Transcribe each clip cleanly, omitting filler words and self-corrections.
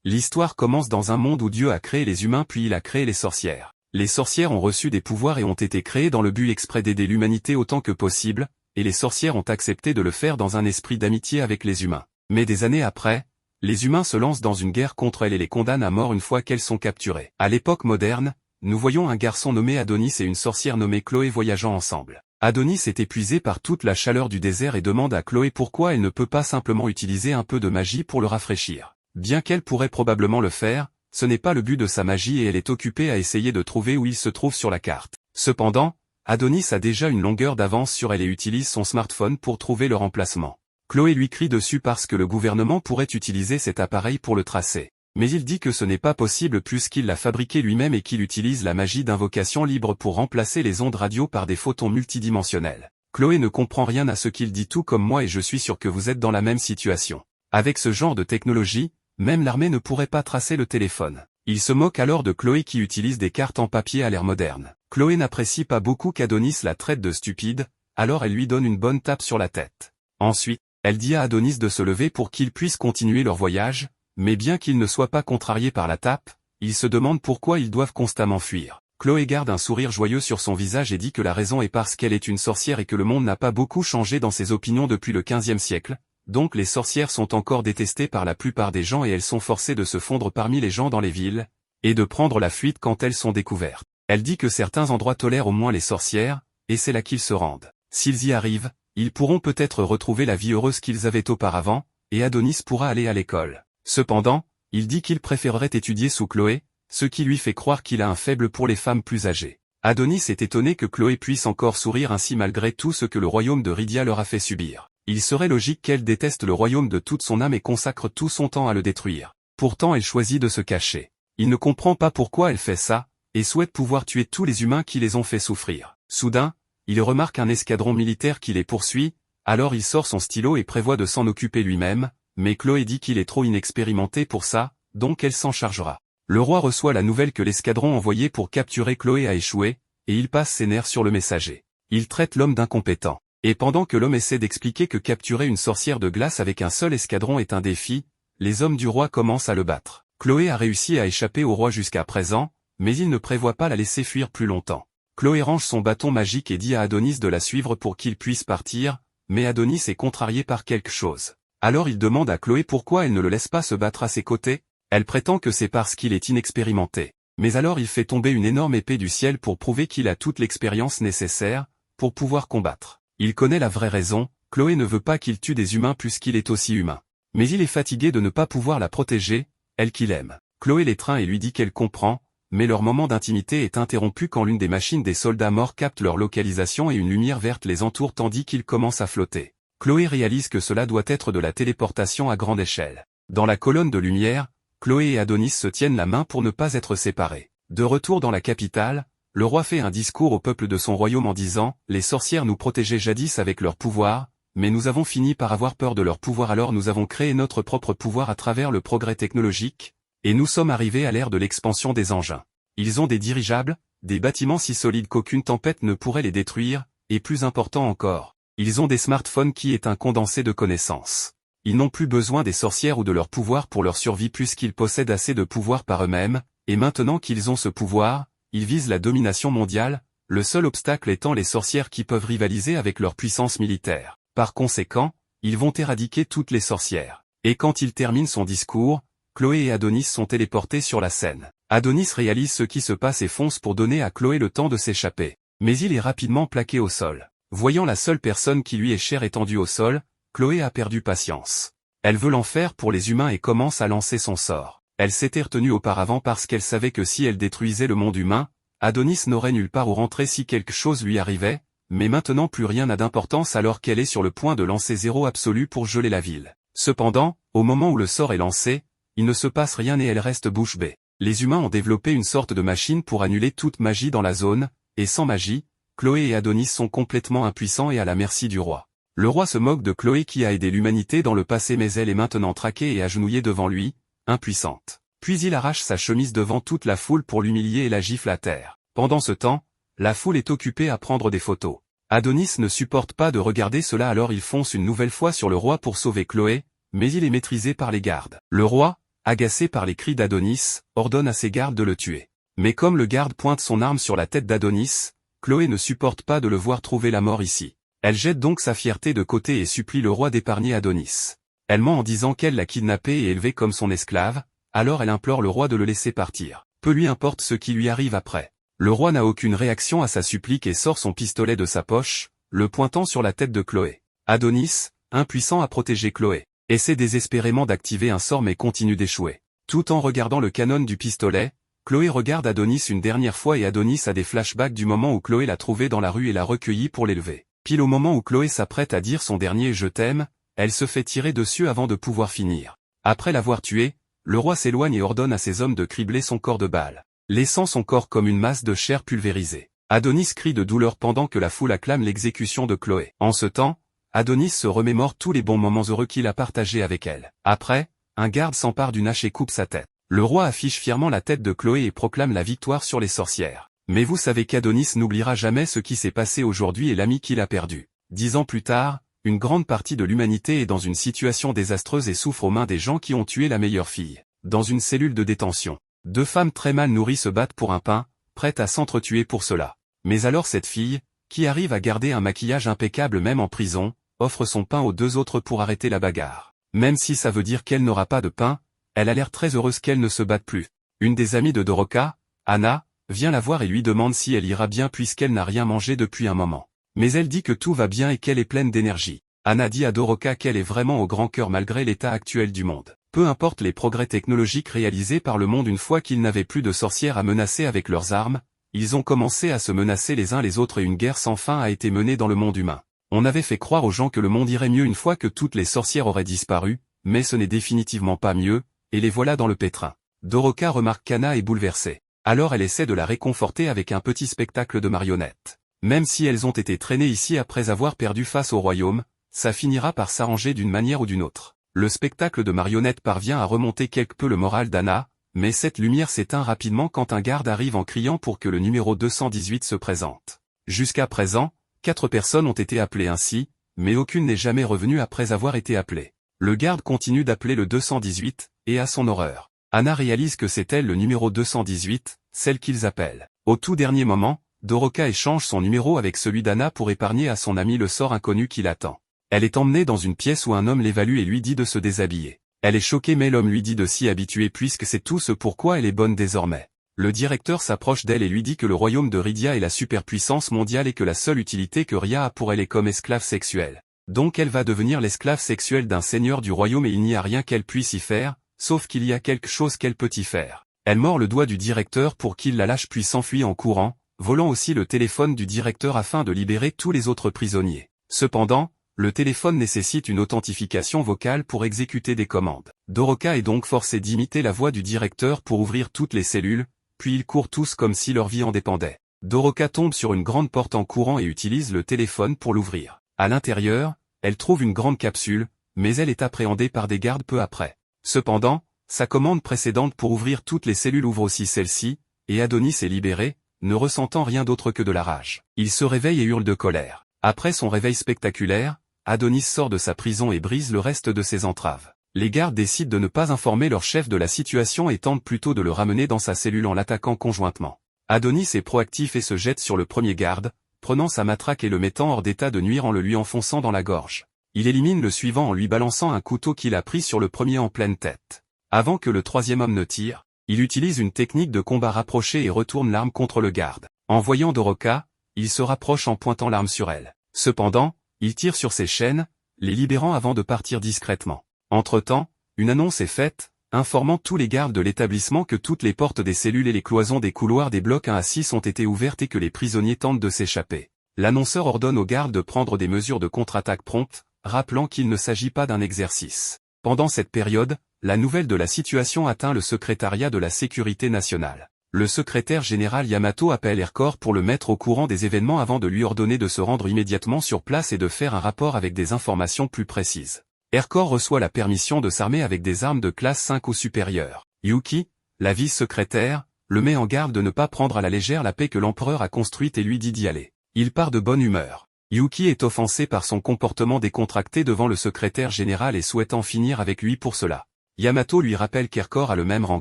L'histoire commence dans un monde où Dieu a créé les humains puis il a créé les sorcières. Les sorcières ont reçu des pouvoirs et ont été créées dans le but exprès d'aider l'humanité autant que possible, et les sorcières ont accepté de le faire dans un esprit d'amitié avec les humains. Mais des années après, les humains se lancent dans une guerre contre elles et les condamnent à mort une fois qu'elles sont capturées. À l'époque moderne, nous voyons un garçon nommé Adonis et une sorcière nommée Chloé voyageant ensemble. Adonis est épuisé par toute la chaleur du désert et demande à Chloé pourquoi elle ne peut pas simplement utiliser un peu de magie pour le rafraîchir. Bien qu'elle pourrait probablement le faire, ce n'est pas le but de sa magie et elle est occupée à essayer de trouver où il se trouve sur la carte. Cependant, Adonis a déjà une longueur d'avance sur elle et utilise son smartphone pour trouver le remplacement. Chloé lui crie dessus parce que le gouvernement pourrait utiliser cet appareil pour le tracer. Mais il dit que ce n'est pas possible puisqu'il l'a fabriqué lui-même et qu'il utilise la magie d'invocation libre pour remplacer les ondes radio par des photons multidimensionnels. Chloé ne comprend rien à ce qu'il dit tout comme moi et je suis sûr que vous êtes dans la même situation. Avec ce genre de technologie, même l'armée ne pourrait pas tracer le téléphone. Il se moque alors de Chloé qui utilise des cartes en papier à l'ère moderne. Chloé n'apprécie pas beaucoup qu'Adonis la traite de stupide, alors elle lui donne une bonne tape sur la tête. Ensuite, elle dit à Adonis de se lever pour qu'ils puissent continuer leur voyage, mais bien qu'il ne soit pas contrarié par la tape, il se demande pourquoi ils doivent constamment fuir. Chloé garde un sourire joyeux sur son visage et dit que la raison est parce qu'elle est une sorcière et que le monde n'a pas beaucoup changé dans ses opinions depuis le XVe siècle, donc les sorcières sont encore détestées par la plupart des gens et elles sont forcées de se fondre parmi les gens dans les villes, et de prendre la fuite quand elles sont découvertes. Elle dit que certains endroits tolèrent au moins les sorcières, et c'est là qu'ils se rendent. S'ils y arrivent, ils pourront peut-être retrouver la vie heureuse qu'ils avaient auparavant, et Adonis pourra aller à l'école. Cependant, il dit qu'il préférerait étudier sous Chloé, ce qui lui fait croire qu'il a un faible pour les femmes plus âgées. Adonis est étonné que Chloé puisse encore sourire ainsi malgré tout ce que le royaume de Rydia leur a fait subir. Il serait logique qu'elle déteste le royaume de toute son âme et consacre tout son temps à le détruire. Pourtant elle choisit de se cacher. Il ne comprend pas pourquoi elle fait ça, et souhaite pouvoir tuer tous les humains qui les ont fait souffrir. Soudain, il remarque un escadron militaire qui les poursuit, alors il sort son stylo et prévoit de s'en occuper lui-même, mais Chloé dit qu'il est trop inexpérimenté pour ça, donc elle s'en chargera. Le roi reçoit la nouvelle que l'escadron envoyé pour capturer Chloé a échoué, et il passe ses nerfs sur le messager. Il traite l'homme d'incompétent. Et pendant que l'homme essaie d'expliquer que capturer une sorcière de glace avec un seul escadron est un défi, les hommes du roi commencent à le battre. Chloé a réussi à échapper au roi jusqu'à présent, mais il ne prévoit pas la laisser fuir plus longtemps. Chloé range son bâton magique et dit à Adonis de la suivre pour qu'il puisse partir, mais Adonis est contrarié par quelque chose. Alors il demande à Chloé pourquoi elle ne le laisse pas se battre à ses côtés. Elle prétend que c'est parce qu'il est inexpérimenté. Mais alors il fait tomber une énorme épée du ciel pour prouver qu'il a toute l'expérience nécessaire pour pouvoir combattre. Il connaît la vraie raison, Chloé ne veut pas qu'il tue des humains puisqu'il est aussi humain. Mais il est fatigué de ne pas pouvoir la protéger, elle qu'il aime. Chloé l'étreint et lui dit qu'elle comprend, mais leur moment d'intimité est interrompu quand l'une des machines des soldats morts capte leur localisation et une lumière verte les entoure tandis qu'ils commencent à flotter. Chloé réalise que cela doit être de la téléportation à grande échelle. Dans la colonne de lumière, Chloé et Adonis se tiennent la main pour ne pas être séparés. De retour dans la capitale, le roi fait un discours au peuple de son royaume en disant « Les sorcières nous protégeaient jadis avec leur pouvoir, mais nous avons fini par avoir peur de leur pouvoir alors nous avons créé notre propre pouvoir à travers le progrès technologique, et nous sommes arrivés à l'ère de l'expansion des engins. Ils ont des dirigeables, des bâtiments si solides qu'aucune tempête ne pourrait les détruire, et plus important encore, ils ont des smartphones qui est un condensé de connaissances. Ils n'ont plus besoin des sorcières ou de leur pouvoir pour leur survie puisqu'ils possèdent assez de pouvoir par eux-mêmes, et maintenant qu'ils ont ce pouvoir, ils visent la domination mondiale, le seul obstacle étant les sorcières qui peuvent rivaliser avec leur puissance militaire. Par conséquent, ils vont éradiquer toutes les sorcières. Et quand il termine son discours, Chloé et Adonis sont téléportés sur la scène. Adonis réalise ce qui se passe et fonce pour donner à Chloé le temps de s'échapper. Mais il est rapidement plaqué au sol. Voyant la seule personne qui lui est chère étendue au sol, Chloé a perdu patience. Elle veut l'enfer pour les humains et commence à lancer son sort. Elle s'était retenue auparavant parce qu'elle savait que si elle détruisait le monde humain, Adonis n'aurait nulle part où rentrer si quelque chose lui arrivait, mais maintenant plus rien n'a d'importance alors qu'elle est sur le point de lancer zéro absolu pour geler la ville. Cependant, au moment où le sort est lancé, il ne se passe rien et elle reste bouche bée. Les humains ont développé une sorte de machine pour annuler toute magie dans la zone, et sans magie, Chloé et Adonis sont complètement impuissants et à la merci du roi. Le roi se moque de Chloé qui a aidé l'humanité dans le passé mais elle est maintenant traquée et agenouillée devant lui, impuissante. Puis il arrache sa chemise devant toute la foule pour l'humilier et la gifle à terre. Pendant ce temps, la foule est occupée à prendre des photos. Adonis ne supporte pas de regarder cela alors il fonce une nouvelle fois sur le roi pour sauver Chloé, mais il est maîtrisé par les gardes. Le roi, agacé par les cris d'Adonis, ordonne à ses gardes de le tuer. Mais comme le garde pointe son arme sur la tête d'Adonis, Chloé ne supporte pas de le voir trouver la mort ici. Elle jette donc sa fierté de côté et supplie le roi d'épargner Adonis. Elle ment en disant qu'elle l'a kidnappé et élevé comme son esclave, alors elle implore le roi de le laisser partir. Peu lui importe ce qui lui arrive après. Le roi n'a aucune réaction à sa supplique et sort son pistolet de sa poche, le pointant sur la tête de Chloé. Adonis, impuissant à protéger Chloé, essaie désespérément d'activer un sort mais continue d'échouer. Tout en regardant le canon du pistolet, Chloé regarde Adonis une dernière fois et Adonis a des flashbacks du moment où Chloé l'a trouvé dans la rue et l'a recueilli pour l'élever. Pile au moment où Chloé s'apprête à dire son dernier « je t'aime », elle se fait tirer dessus avant de pouvoir finir. Après l'avoir tué, le roi s'éloigne et ordonne à ses hommes de cribler son corps de balles, laissant son corps comme une masse de chair pulvérisée. Adonis crie de douleur pendant que la foule acclame l'exécution de Chloé. En ce temps, Adonis se remémore tous les bons moments heureux qu'il a partagés avec elle. Après, un garde s'empare d'une hache et coupe sa tête. Le roi affiche fièrement la tête de Chloé et proclame la victoire sur les sorcières. Mais vous savez qu'Adonis n'oubliera jamais ce qui s'est passé aujourd'hui et l'ami qu'il a perdu. 10 ans plus tard, une grande partie de l'humanité est dans une situation désastreuse et souffre aux mains des gens qui ont tué la meilleure fille. Dans une cellule de détention, 2 femmes très mal nourries se battent pour un pain, prêtes à s'entretuer pour cela. Mais alors cette fille, qui arrive à garder un maquillage impeccable même en prison, offre son pain aux 2 autres pour arrêter la bagarre. Même si ça veut dire qu'elle n'aura pas de pain, elle a l'air très heureuse qu'elle ne se batte plus. Une des amies de Doroka, Anna, vient la voir et lui demande si elle ira bien puisqu'elle n'a rien mangé depuis un moment. Mais elle dit que tout va bien et qu'elle est pleine d'énergie. Anna dit à Doroka qu'elle est vraiment au grand cœur malgré l'état actuel du monde. Peu importe les progrès technologiques réalisés par le monde une fois qu'ils n'avaient plus de sorcières à menacer avec leurs armes, ils ont commencé à se menacer les uns les autres et une guerre sans fin a été menée dans le monde humain. On avait fait croire aux gens que le monde irait mieux une fois que toutes les sorcières auraient disparu, mais ce n'est définitivement pas mieux, et les voilà dans le pétrin. Doroka remarque qu'Anna est bouleversée. Alors elle essaie de la réconforter avec un petit spectacle de marionnettes. Même si elles ont été traînées ici après avoir perdu face au royaume, ça finira par s'arranger d'une manière ou d'une autre. Le spectacle de marionnettes parvient à remonter quelque peu le moral d'Anna, mais cette lumière s'éteint rapidement quand un garde arrive en criant pour que le numéro 218 se présente. Jusqu'à présent, 4 personnes ont été appelées ainsi, mais aucune n'est jamais revenue après avoir été appelée. Le garde continue d'appeler le 218, et à son horreur, Anna réalise que c'est elle le numéro 218, celle qu'ils appellent. Au tout dernier moment, Doroka échange son numéro avec celui d'Anna pour épargner à son ami le sort inconnu qui l'attend. Elle est emmenée dans une pièce où un homme l'évalue et lui dit de se déshabiller. Elle est choquée mais l'homme lui dit de s'y habituer puisque c'est tout ce pourquoi elle est bonne désormais. Le directeur s'approche d'elle et lui dit que le royaume de Rydia est la superpuissance mondiale et que la seule utilité que Rya a pour elle est comme esclave sexuelle. Donc elle va devenir l'esclave sexuelle d'un seigneur du royaume et il n'y a rien qu'elle puisse y faire, sauf qu'il y a quelque chose qu'elle peut y faire. Elle mord le doigt du directeur pour qu'il la lâche puis s'enfuit en courant, volant aussi le téléphone du directeur afin de libérer tous les autres prisonniers. Cependant, le téléphone nécessite une authentification vocale pour exécuter des commandes. Doroka est donc forcée d'imiter la voix du directeur pour ouvrir toutes les cellules, puis ils courent tous comme si leur vie en dépendait. Doroka tombe sur une grande porte en courant et utilise le téléphone pour l'ouvrir. À l'intérieur, elle trouve une grande capsule, mais elle est appréhendée par des gardes peu après. Cependant, sa commande précédente pour ouvrir toutes les cellules ouvre aussi celle-ci, et Adonis est libéré, ne ressentant rien d'autre que de la rage. Il se réveille et hurle de colère. Après son réveil spectaculaire, Adonis sort de sa prison et brise le reste de ses entraves. Les gardes décident de ne pas informer leur chef de la situation et tentent plutôt de le ramener dans sa cellule en l'attaquant conjointement. Adonis est proactif et se jette sur le premier garde, prenant sa matraque et le mettant hors d'état de nuire en le lui enfonçant dans la gorge. Il élimine le suivant en lui balançant un couteau qu'il a pris sur le premier en pleine tête. Avant que le troisième homme ne tire, il utilise une technique de combat rapproché et retourne l'arme contre le garde. En voyant Doroka, il se rapproche en pointant l'arme sur elle. Cependant, il tire sur ses chaînes, les libérant avant de partir discrètement. Entre-temps, une annonce est faite, informant tous les gardes de l'établissement que toutes les portes des cellules et les cloisons des couloirs des blocs 1 à 6 ont été ouvertes et que les prisonniers tentent de s'échapper. L'annonceur ordonne aux gardes de prendre des mesures de contre-attaque promptes, rappelant qu'il ne s'agit pas d'un exercice. Pendant cette période, la nouvelle de la situation atteint le secrétariat de la sécurité nationale. Le secrétaire général Yamato appelle Aircore pour le mettre au courant des événements avant de lui ordonner de se rendre immédiatement sur place et de faire un rapport avec des informations plus précises. Aircore reçoit la permission de s'armer avec des armes de classe 5 ou supérieure. Yuki, la vice-secrétaire, le met en garde de ne pas prendre à la légère la paix que l'empereur a construite et lui dit d'y aller. Il part de bonne humeur. Yuki est offensé par son comportement décontracté devant le secrétaire général et souhaite en finir avec lui pour cela. Yamato lui rappelle qu'Erkor a le même rang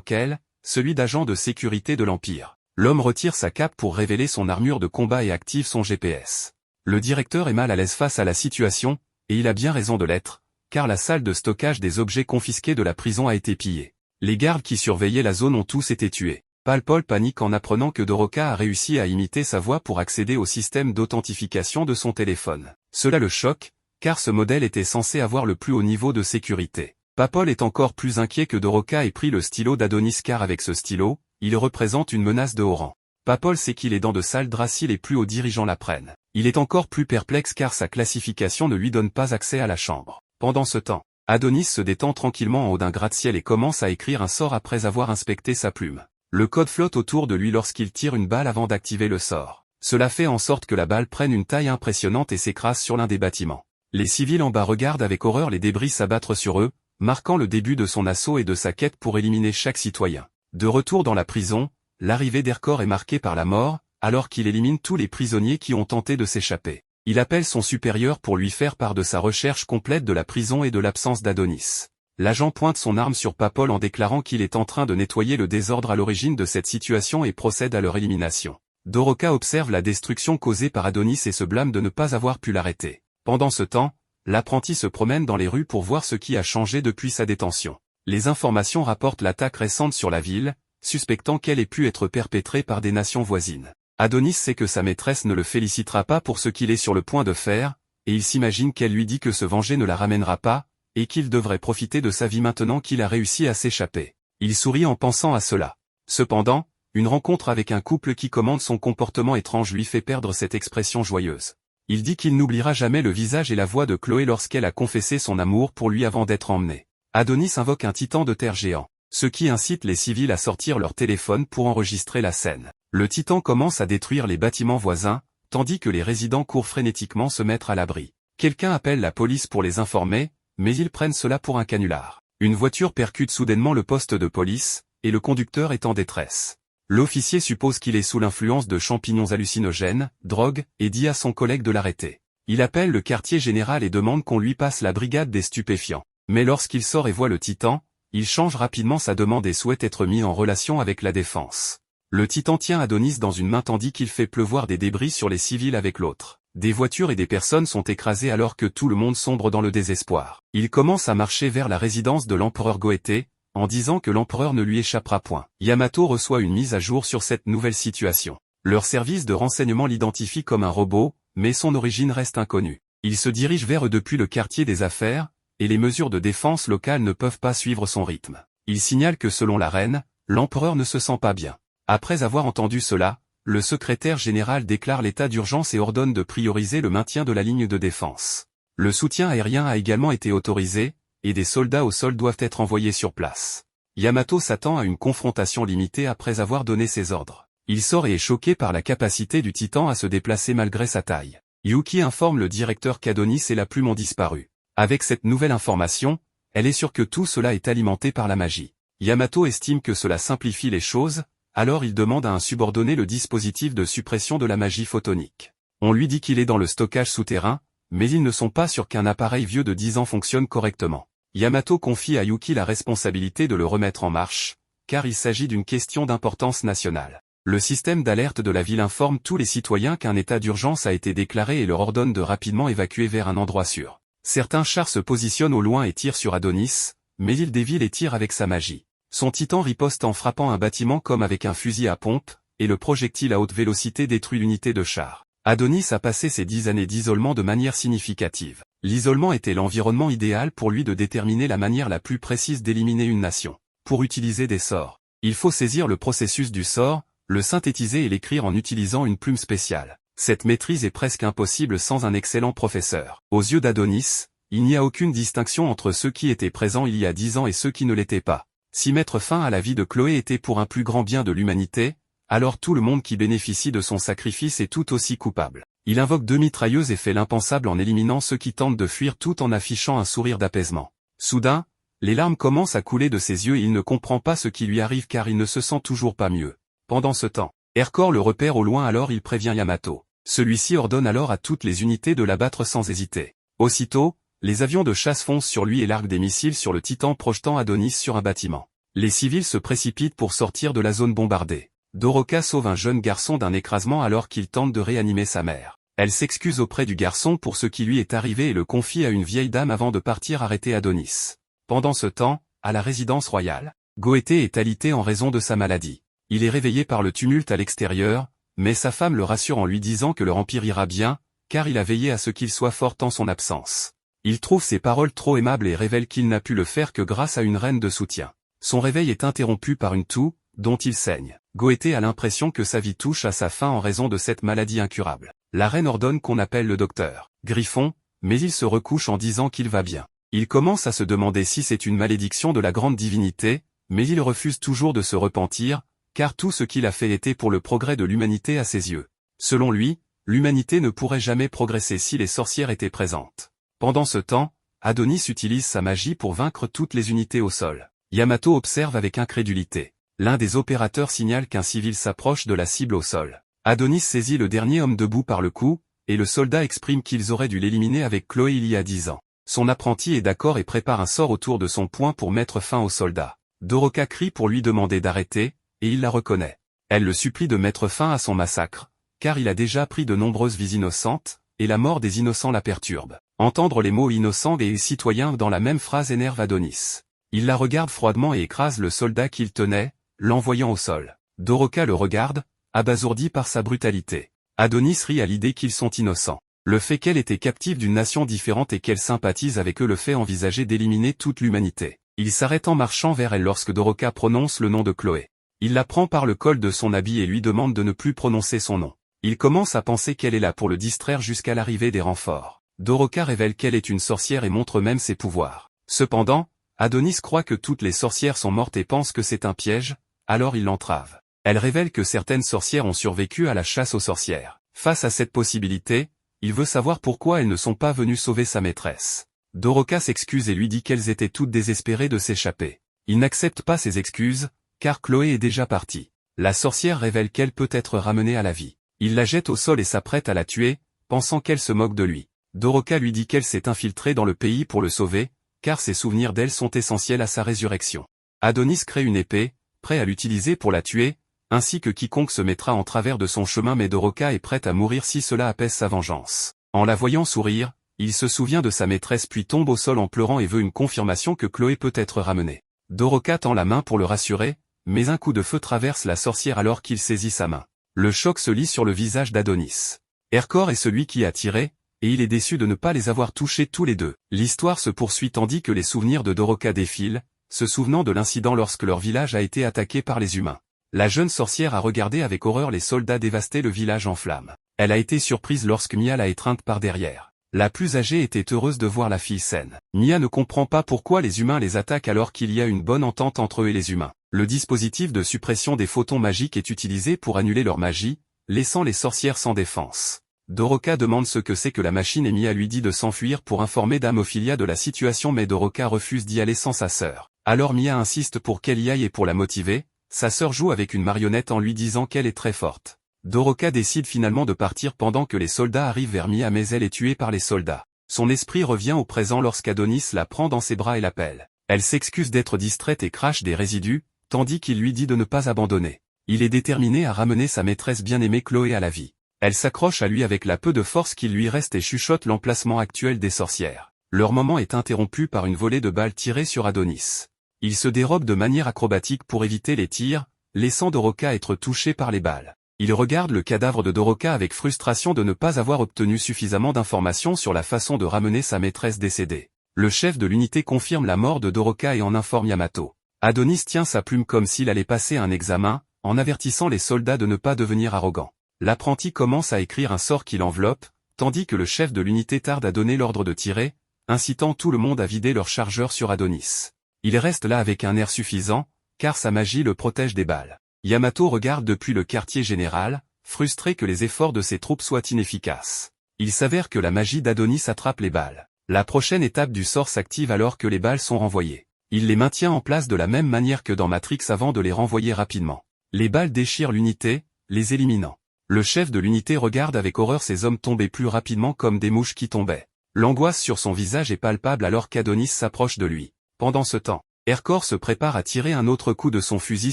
qu'elle, celui d'agent de sécurité de l'Empire. L'homme retire sa cape pour révéler son armure de combat et active son GPS. Le directeur est mal à l'aise face à la situation, et il a bien raison de l'être, car la salle de stockage des objets confisqués de la prison a été pillée. Les gardes qui surveillaient la zone ont tous été tués. Palpol panique en apprenant que Doroka a réussi à imiter sa voix pour accéder au système d'authentification de son téléphone. Cela le choque, car ce modèle était censé avoir le plus haut niveau de sécurité. Papol est encore plus inquiet que Doroka ait pris le stylo d'Adonis car avec ce stylo, il représente une menace de haut rang. Papol sait qu'il est dans de sales draps si les plus hauts dirigeants l'apprennent. Il est encore plus perplexe car sa classification ne lui donne pas accès à la chambre. Pendant ce temps, Adonis se détend tranquillement en haut d'un gratte-ciel et commence à écrire un sort après avoir inspecté sa plume. Le code flotte autour de lui lorsqu'il tire une balle avant d'activer le sort. Cela fait en sorte que la balle prenne une taille impressionnante et s'écrase sur l'un des bâtiments. Les civils en bas regardent avec horreur les débris s'abattre sur eux, marquant le début de son assaut et de sa quête pour éliminer chaque citoyen. De retour dans la prison, l'arrivée d'Erkor est marquée par la mort, alors qu'il élimine tous les prisonniers qui ont tenté de s'échapper. Il appelle son supérieur pour lui faire part de sa recherche complète de la prison et de l'absence d'Adonis. L'agent pointe son arme sur Papol en déclarant qu'il est en train de nettoyer le désordre à l'origine de cette situation et procède à leur élimination. Doroka observe la destruction causée par Adonis et se blâme de ne pas avoir pu l'arrêter. Pendant ce temps, l'apprenti se promène dans les rues pour voir ce qui a changé depuis sa détention. Les informations rapportent l'attaque récente sur la ville, suspectant qu'elle ait pu être perpétrée par des nations voisines. Adonis sait que sa maîtresse ne le félicitera pas pour ce qu'il est sur le point de faire, et il s'imagine qu'elle lui dit que se venger ne la ramènera pas, et qu'il devrait profiter de sa vie maintenant qu'il a réussi à s'échapper. Il sourit en pensant à cela. Cependant, une rencontre avec un couple qui commande son comportement étrange lui fait perdre cette expression joyeuse. Il dit qu'il n'oubliera jamais le visage et la voix de Chloé lorsqu'elle a confessé son amour pour lui avant d'être emmené. Adonis invoque un titan de terre géant, ce qui incite les civils à sortir leur téléphone pour enregistrer la scène. Le titan commence à détruire les bâtiments voisins, tandis que les résidents courent frénétiquement se mettre à l'abri. Quelqu'un appelle la police pour les informer, mais ils prennent cela pour un canular. Une voiture percute soudainement le poste de police, et le conducteur est en détresse. L'officier suppose qu'il est sous l'influence de champignons hallucinogènes, drogue, et dit à son collègue de l'arrêter. Il appelle le quartier général et demande qu'on lui passe la brigade des stupéfiants. Mais lorsqu'il sort et voit le titan, il change rapidement sa demande et souhaite être mis en relation avec la défense. Le titan tient Adonis dans une main tandis qu'il fait pleuvoir des débris sur les civils avec l'autre. Des voitures et des personnes sont écrasées alors que tout le monde sombre dans le désespoir. Il commence à marcher vers la résidence de l'empereur Goethe, en disant que l'empereur ne lui échappera point. Yamato reçoit une mise à jour sur cette nouvelle situation. Leur service de renseignement l'identifie comme un robot, mais son origine reste inconnue. Il se dirige vers eux depuis le quartier des affaires, et les mesures de défense locales ne peuvent pas suivre son rythme. Il signale que selon la reine, l'empereur ne se sent pas bien. Après avoir entendu cela, le secrétaire général déclare l'état d'urgence et ordonne de prioriser le maintien de la ligne de défense. Le soutien aérien a également été autorisé, et des soldats au sol doivent être envoyés sur place. Yamato s'attend à une confrontation limitée après avoir donné ses ordres. Il sort et est choqué par la capacité du titan à se déplacer malgré sa taille. Yuki informe le directeur qu'Adonis et la plume ont disparu. Avec cette nouvelle information, elle est sûre que tout cela est alimenté par la magie. Yamato estime que cela simplifie les choses, alors il demande à un subordonné le dispositif de suppression de la magie photonique. On lui dit qu'il est dans le stockage souterrain, mais ils ne sont pas sûrs qu'un appareil vieux de 10 ans fonctionne correctement. Yamato confie à Yuki la responsabilité de le remettre en marche, car il s'agit d'une question d'importance nationale. Le système d'alerte de la ville informe tous les citoyens qu'un état d'urgence a été déclaré et leur ordonne de rapidement évacuer vers un endroit sûr. Certains chars se positionnent au loin et tirent sur Adonis, mais il dévie les tirs avec sa magie. Son titan riposte en frappant un bâtiment comme avec un fusil à pompe, et le projectile à haute vélocité détruit l'unité de char. Adonis a passé ses 10 années d'isolement de manière significative. L'isolement était l'environnement idéal pour lui de déterminer la manière la plus précise d'éliminer une nation. Pour utiliser des sorts, il faut saisir le processus du sort, le synthétiser et l'écrire en utilisant une plume spéciale. Cette maîtrise est presque impossible sans un excellent professeur. Aux yeux d'Adonis, il n'y a aucune distinction entre ceux qui étaient présents il y a 10 ans et ceux qui ne l'étaient pas. Si mettre fin à la vie de Chloé était pour un plus grand bien de l'humanité, alors tout le monde qui bénéficie de son sacrifice est tout aussi coupable. Il invoque 2 mitrailleuses et fait l'impensable en éliminant ceux qui tentent de fuir tout en affichant un sourire d'apaisement. Soudain, les larmes commencent à couler de ses yeux et il ne comprend pas ce qui lui arrive car il ne se sent toujours pas mieux. Pendant ce temps, Erkor le repère au loin alors il prévient Yamato. Celui-ci ordonne alors à toutes les unités de l'abattre sans hésiter. Aussitôt, Les avions de chasse foncent sur lui et larguent des missiles sur le Titan projetant Adonis sur un bâtiment. Les civils se précipitent pour sortir de la zone bombardée. Doroka sauve un jeune garçon d'un écrasement alors qu'il tente de réanimer sa mère. Elle s'excuse auprès du garçon pour ce qui lui est arrivé et le confie à une vieille dame avant de partir arrêter Adonis. Pendant ce temps, à la résidence royale, Goété est alité en raison de sa maladie. Il est réveillé par le tumulte à l'extérieur, mais sa femme le rassure en lui disant que leur empire ira bien, car il a veillé à ce qu'il soit fort en son absence. Il trouve ses paroles trop aimables et révèle qu'il n'a pu le faire que grâce à une reine de soutien. Son réveil est interrompu par une toux, dont il saigne. Goété a l'impression que sa vie touche à sa fin en raison de cette maladie incurable. La reine ordonne qu'on appelle le docteur Griffon, mais il se recouche en disant qu'il va bien. Il commence à se demander si c'est une malédiction de la grande divinité, mais il refuse toujours de se repentir, car tout ce qu'il a fait était pour le progrès de l'humanité à ses yeux. Selon lui, l'humanité ne pourrait jamais progresser si les sorcières étaient présentes. Pendant ce temps, Adonis utilise sa magie pour vaincre toutes les unités au sol. Yamato observe avec incrédulité. L'un des opérateurs signale qu'un civil s'approche de la cible au sol. Adonis saisit le dernier homme debout par le cou, et le soldat exprime qu'ils auraient dû l'éliminer avec Chloé il y a 10 ans. Son apprenti est d'accord et prépare un sort autour de son poing pour mettre fin au soldat. Doroka crie pour lui demander d'arrêter, et il la reconnaît. Elle le supplie de mettre fin à son massacre, car il a déjà pris de nombreuses vies innocentes, et la mort des innocents la perturbe. Entendre les mots innocents et citoyens dans la même phrase énerve Adonis. Il la regarde froidement et écrase le soldat qu'il tenait, l'envoyant au sol. Doroka le regarde, abasourdi par sa brutalité. Adonis rit à l'idée qu'ils sont innocents. Le fait qu'elle était captive d'une nation différente et qu'elle sympathise avec eux le fait envisager d'éliminer toute l'humanité. Il s'arrête en marchant vers elle lorsque Doroka prononce le nom de Chloé. Il la prend par le col de son habit et lui demande de ne plus prononcer son nom. Il commence à penser qu'elle est là pour le distraire jusqu'à l'arrivée des renforts. Doroka révèle qu'elle est une sorcière et montre même ses pouvoirs. Cependant, Adonis croit que toutes les sorcières sont mortes et pense que c'est un piège, alors il l'entrave. Elle révèle que certaines sorcières ont survécu à la chasse aux sorcières. Face à cette possibilité, il veut savoir pourquoi elles ne sont pas venues sauver sa maîtresse. Doroka s'excuse et lui dit qu'elles étaient toutes désespérées de s'échapper. Il n'accepte pas ses excuses, car Chloé est déjà partie. La sorcière révèle qu'elle peut être ramenée à la vie. Il la jette au sol et s'apprête à la tuer, pensant qu'elle se moque de lui. Doroka lui dit qu'elle s'est infiltrée dans le pays pour le sauver, car ses souvenirs d'elle sont essentiels à sa résurrection. Adonis crée une épée, prêt à l'utiliser pour la tuer, ainsi que quiconque se mettra en travers de son chemin, mais Doroka est prête à mourir si cela apaise sa vengeance. En la voyant sourire, il se souvient de sa maîtresse puis tombe au sol en pleurant et veut une confirmation que Chloé peut être ramenée. Doroka tend la main pour le rassurer, mais un coup de feu traverse la sorcière alors qu'il saisit sa main. Le choc se lit sur le visage d'Adonis. Hercor est celui qui a tiré, et il est déçu de ne pas les avoir touchés tous les deux. L'histoire se poursuit tandis que les souvenirs de Doroka défilent, se souvenant de l'incident lorsque leur village a été attaqué par les humains. La jeune sorcière a regardé avec horreur les soldats dévaster le village en flammes. Elle a été surprise lorsque Mia l'a étreinte par derrière. La plus âgée était heureuse de voir la fille saine. Mia ne comprend pas pourquoi les humains les attaquent alors qu'il y a une bonne entente entre eux et les humains. Le dispositif de suppression des photons magiques est utilisé pour annuler leur magie, laissant les sorcières sans défense. Doroka demande ce que c'est que la machine et Mia lui dit de s'enfuir pour informer Dame Ophilia de la situation, mais Doroka refuse d'y aller sans sa sœur. Alors Mia insiste pour qu'elle y aille et pour la motiver, sa sœur joue avec une marionnette en lui disant qu'elle est très forte. Doroka décide finalement de partir pendant que les soldats arrivent vers Mia, mais elle est tuée par les soldats. Son esprit revient au présent lorsqu'Adonis la prend dans ses bras et l'appelle. Elle s'excuse d'être distraite et crache des résidus, tandis qu'il lui dit de ne pas abandonner. Il est déterminé à ramener sa maîtresse bien-aimée Chloé à la vie. Elle s'accroche à lui avec la peu de force qu'il lui reste et chuchote l'emplacement actuel des sorcières. Leur moment est interrompu par une volée de balles tirées sur Adonis. Il se dérobe de manière acrobatique pour éviter les tirs, laissant Doroka être touchée par les balles. Il regarde le cadavre de Doroka avec frustration de ne pas avoir obtenu suffisamment d'informations sur la façon de ramener sa maîtresse décédée. Le chef de l'unité confirme la mort de Doroka et en informe Yamato. Adonis tient sa plume comme s'il allait passer un examen, en avertissant les soldats de ne pas devenir arrogants. L'apprenti commence à écrire un sort qui l'enveloppe, tandis que le chef de l'unité tarde à donner l'ordre de tirer, incitant tout le monde à vider leur chargeur sur Adonis. Il reste là avec un air suffisant, car sa magie le protège des balles. Yamato regarde depuis le quartier général, frustré que les efforts de ses troupes soient inefficaces. Il s'avère que la magie d'Adonis attrape les balles. La prochaine étape du sort s'active alors que les balles sont renvoyées. Il les maintient en place de la même manière que dans Matrix avant de les renvoyer rapidement. Les balles déchirent l'unité, les éliminant. Le chef de l'unité regarde avec horreur ses hommes tomber plus rapidement comme des mouches qui tombaient. L'angoisse sur son visage est palpable alors qu'Adonis s'approche de lui. Pendant ce temps, Ercor se prépare à tirer un autre coup de son fusil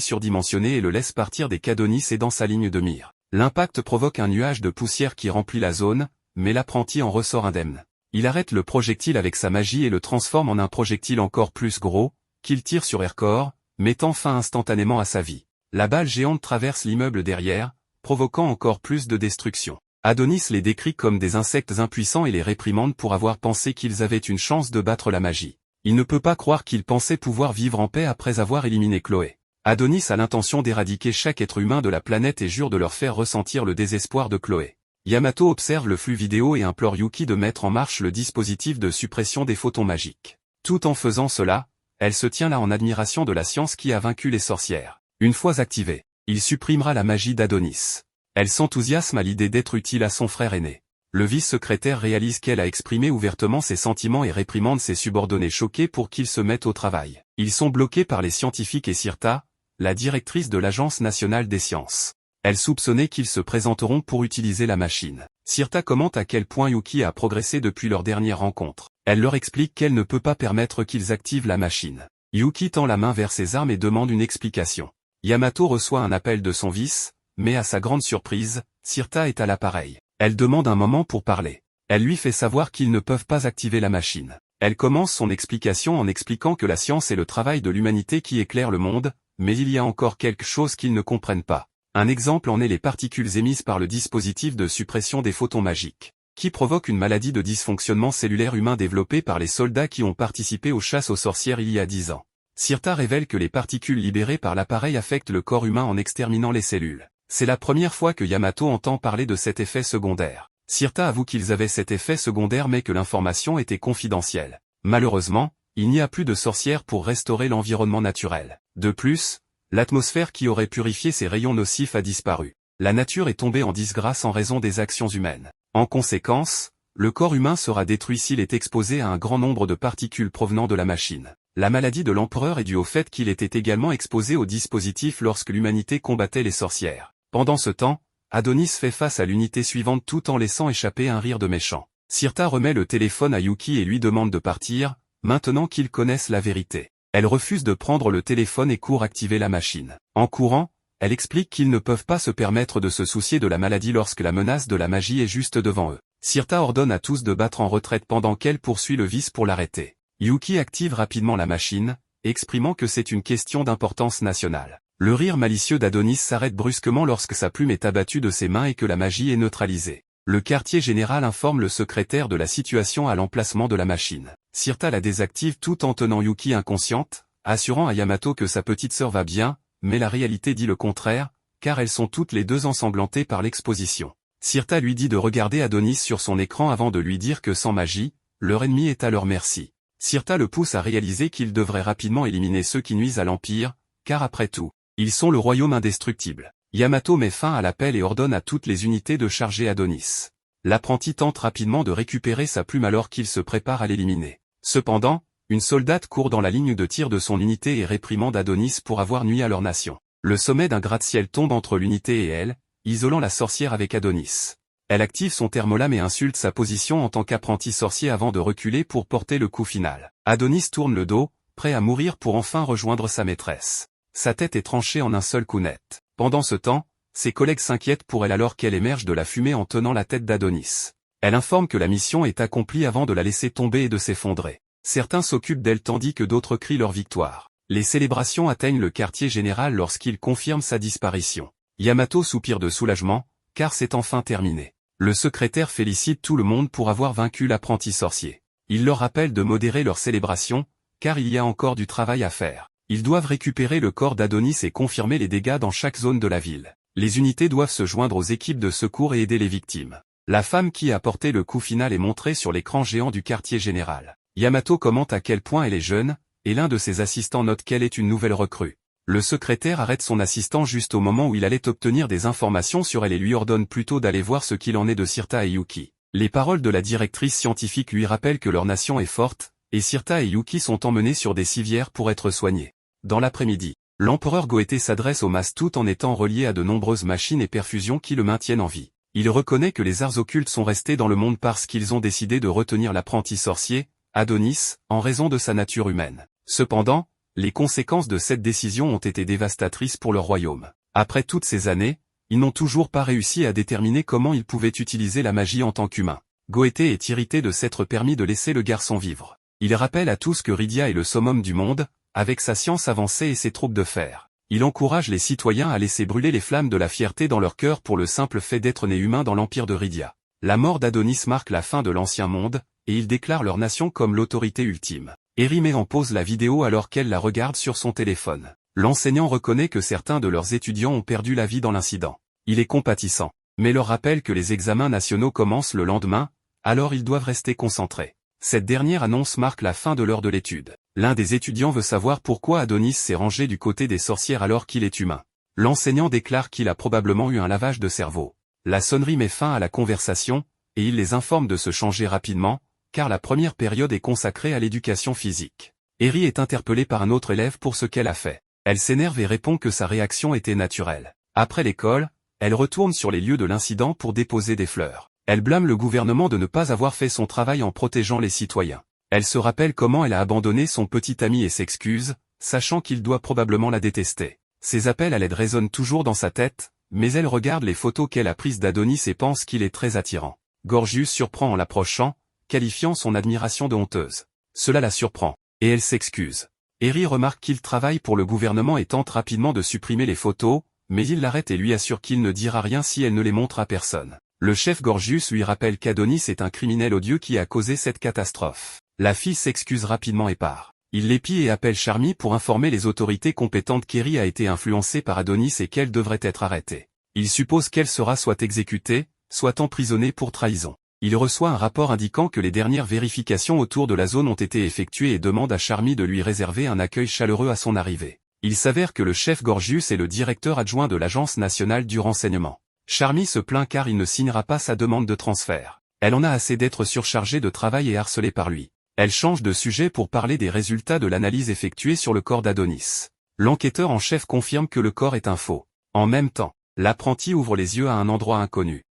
surdimensionné et le laisse partir dès qu'Adonis est dans sa ligne de mire. L'impact provoque un nuage de poussière qui remplit la zone, mais l'apprenti en ressort indemne. Il arrête le projectile avec sa magie et le transforme en un projectile encore plus gros, qu'il tire sur Ercor, mettant fin instantanément à sa vie. La balle géante traverse l'immeuble derrière, provoquant encore plus de destruction. Adonis les décrit comme des insectes impuissants et les réprimande pour avoir pensé qu'ils avaient une chance de battre la magie. Il ne peut pas croire qu'ils pensaient pouvoir vivre en paix après avoir éliminé Chloé. Adonis a l'intention d'éradiquer chaque être humain de la planète et jure de leur faire ressentir le désespoir de Chloé. Yamato observe le flux vidéo et implore Yuki de mettre en marche le dispositif de suppression des photons magiques. Tout en faisant cela, elle se tient là en admiration de la science qui a vaincu les sorcières. Une fois activée, il supprimera la magie d'Adonis. Elle s'enthousiasme à l'idée d'être utile à son frère aîné. Le vice-secrétaire réalise qu'elle a exprimé ouvertement ses sentiments et réprimande ses subordonnés choqués pour qu'ils se mettent au travail. Ils sont bloqués par les scientifiques et Sirta, la directrice de l'Agence nationale des sciences. Elle soupçonnait qu'ils se présenteront pour utiliser la machine. Sirta commente à quel point Yuki a progressé depuis leur dernière rencontre. Elle leur explique qu'elle ne peut pas permettre qu'ils activent la machine. Yuki tend la main vers ses armes et demande une explication. Yamato reçoit un appel de son vice, mais à sa grande surprise, Sirta est à l'appareil. Elle demande un moment pour parler. Elle lui fait savoir qu'ils ne peuvent pas activer la machine. Elle commence son explication en expliquant que la science est le travail de l'humanité qui éclaire le monde, mais il y a encore quelque chose qu'ils ne comprennent pas. Un exemple en est les particules émises par le dispositif de suppression des photons magiques, qui provoque une maladie de dysfonctionnement cellulaire humain développée par les soldats qui ont participé aux chasses aux sorcières il y a 10 ans. Sirta révèle que les particules libérées par l'appareil affectent le corps humain en exterminant les cellules. C'est la première fois que Yamato entend parler de cet effet secondaire. Sirta avoue qu'ils avaient cet effet secondaire mais que l'information était confidentielle. Malheureusement, il n'y a plus de sorcières pour restaurer l'environnement naturel. De plus, l'atmosphère qui aurait purifié ces rayons nocifs a disparu. La nature est tombée en disgrâce en raison des actions humaines. En conséquence, le corps humain sera détruit s'il est exposé à un grand nombre de particules provenant de la machine. La maladie de l'empereur est due au fait qu'il était également exposé au dispositif lorsque l'humanité combattait les sorcières. Pendant ce temps, Adonis fait face à l'unité suivante tout en laissant échapper un rire de méchant. Sirta remet le téléphone à Yuki et lui demande de partir, maintenant qu'ils connaissent la vérité. Elle refuse de prendre le téléphone et court activer la machine. En courant, elle explique qu'ils ne peuvent pas se permettre de se soucier de la maladie lorsque la menace de la magie est juste devant eux. Sirta ordonne à tous de battre en retraite pendant qu'elle poursuit le vice pour l'arrêter. Yuki active rapidement la machine, exprimant que c'est une question d'importance nationale. Le rire malicieux d'Adonis s'arrête brusquement lorsque sa plume est abattue de ses mains et que la magie est neutralisée. Le quartier général informe le secrétaire de la situation à l'emplacement de la machine. Sirta la désactive tout en tenant Yuki inconsciente, assurant à Yamato que sa petite sœur va bien, mais la réalité dit le contraire, car elles sont toutes les deux ensanglantées par l'exposition. Sirta lui dit de regarder Adonis sur son écran avant de lui dire que sans magie, leur ennemi est à leur merci. Sirta le pousse à réaliser qu'il devrait rapidement éliminer ceux qui nuisent à l'Empire, car après tout, ils sont le royaume indestructible. Yamato met fin à l'appel et ordonne à toutes les unités de charger Adonis. L'apprenti tente rapidement de récupérer sa plume alors qu'il se prépare à l'éliminer. Cependant, une soldate court dans la ligne de tir de son unité et réprimande Adonis pour avoir nui à leur nation. Le sommet d'un gratte-ciel tombe entre l'unité et elle, isolant la sorcière avec Adonis. Elle active son thermolame et insulte sa position en tant qu'apprenti sorcier avant de reculer pour porter le coup final. Adonis tourne le dos, prêt à mourir pour enfin rejoindre sa maîtresse. Sa tête est tranchée en un seul coup net. Pendant ce temps, ses collègues s'inquiètent pour elle alors qu'elle émerge de la fumée en tenant la tête d'Adonis. Elle informe que la mission est accomplie avant de la laisser tomber et de s'effondrer. Certains s'occupent d'elle tandis que d'autres crient leur victoire. Les célébrations atteignent le quartier général lorsqu'il confirme sa disparition. Yamato soupire de soulagement, car c'est enfin terminé. Le secrétaire félicite tout le monde pour avoir vaincu l'apprenti sorcier. Il leur rappelle de modérer leur célébration, car il y a encore du travail à faire. Ils doivent récupérer le corps d'Adonis et confirmer les dégâts dans chaque zone de la ville. Les unités doivent se joindre aux équipes de secours et aider les victimes. La femme qui a porté le coup final est montrée sur l'écran géant du quartier général. Yamato commente à quel point elle est jeune, et l'un de ses assistants note qu'elle est une nouvelle recrue. Le secrétaire arrête son assistant juste au moment où il allait obtenir des informations sur elle et lui ordonne plutôt d'aller voir ce qu'il en est de Sirta et Yuki. Les paroles de la directrice scientifique lui rappellent que leur nation est forte, et Sirta et Yuki sont emmenés sur des civières pour être soignés. Dans l'après-midi, l'empereur Goethe s'adresse aux masses tout en étant relié à de nombreuses machines et perfusions qui le maintiennent en vie. Il reconnaît que les arts occultes sont restés dans le monde parce qu'ils ont décidé de retenir l'apprenti sorcier, Adonis, en raison de sa nature humaine. Cependant, les conséquences de cette décision ont été dévastatrices pour le royaume. Après toutes ces années, ils n'ont toujours pas réussi à déterminer comment ils pouvaient utiliser la magie en tant qu'humains. Goethe est irrité de s'être permis de laisser le garçon vivre. Il rappelle à tous que Rydia est le summum du monde, avec sa science avancée et ses troupes de fer. Il encourage les citoyens à laisser brûler les flammes de la fierté dans leur cœur pour le simple fait d'être nés humains dans l'empire de Rydia. La mort d'Adonis marque la fin de l'ancien monde, et il déclare leur nation comme l'autorité ultime. Eri met en pause la vidéo alors qu'elle la regarde sur son téléphone. L'enseignant reconnaît que certains de leurs étudiants ont perdu la vie dans l'incident. Il est compatissant, mais leur rappelle que les examens nationaux commencent le lendemain, alors ils doivent rester concentrés. Cette dernière annonce marque la fin de l'heure de l'étude. L'un des étudiants veut savoir pourquoi Adonis s'est rangé du côté des sorcières alors qu'il est humain. L'enseignant déclare qu'il a probablement eu un lavage de cerveau. La sonnerie met fin à la conversation, et il les informe de se changer rapidement, car la première période est consacrée à l'éducation physique. Eri est interpellée par un autre élève pour ce qu'elle a fait. Elle s'énerve et répond que sa réaction était naturelle. Après l'école, elle retourne sur les lieux de l'incident pour déposer des fleurs. Elle blâme le gouvernement de ne pas avoir fait son travail en protégeant les citoyens. Elle se rappelle comment elle a abandonné son petit ami et s'excuse, sachant qu'il doit probablement la détester. Ses appels à l'aide résonnent toujours dans sa tête, mais elle regarde les photos qu'elle a prises d'Adonis et pense qu'il est très attirant. Gorgius surprend en l'approchant, qualifiant son admiration de honteuse. Cela la surprend, et elle s'excuse. Eri remarque qu'il travaille pour le gouvernement et tente rapidement de supprimer les photos, mais il l'arrête et lui assure qu'il ne dira rien si elle ne les montre à personne. Le chef Gorgius lui rappelle qu'Adonis est un criminel odieux qui a causé cette catastrophe. La fille s'excuse rapidement et part. Il l'épie et appelle Charmy pour informer les autorités compétentes qu'Eri a été influencée par Adonis et qu'elle devrait être arrêtée. Il suppose qu'elle sera soit exécutée, soit emprisonnée pour trahison. Il reçoit un rapport indiquant que les dernières vérifications autour de la zone ont été effectuées et demande à Charmy de lui réserver un accueil chaleureux à son arrivée. Il s'avère que le chef Gorgius est le directeur adjoint de l'Agence nationale du renseignement. Charmy se plaint car il ne signera pas sa demande de transfert. Elle en a assez d'être surchargée de travail et harcelée par lui. Elle change de sujet pour parler des résultats de l'analyse effectuée sur le corps d'Adonis. L'enquêteur en chef confirme que le corps est un faux. En même temps, l'apprenti ouvre les yeux à un endroit inconnu.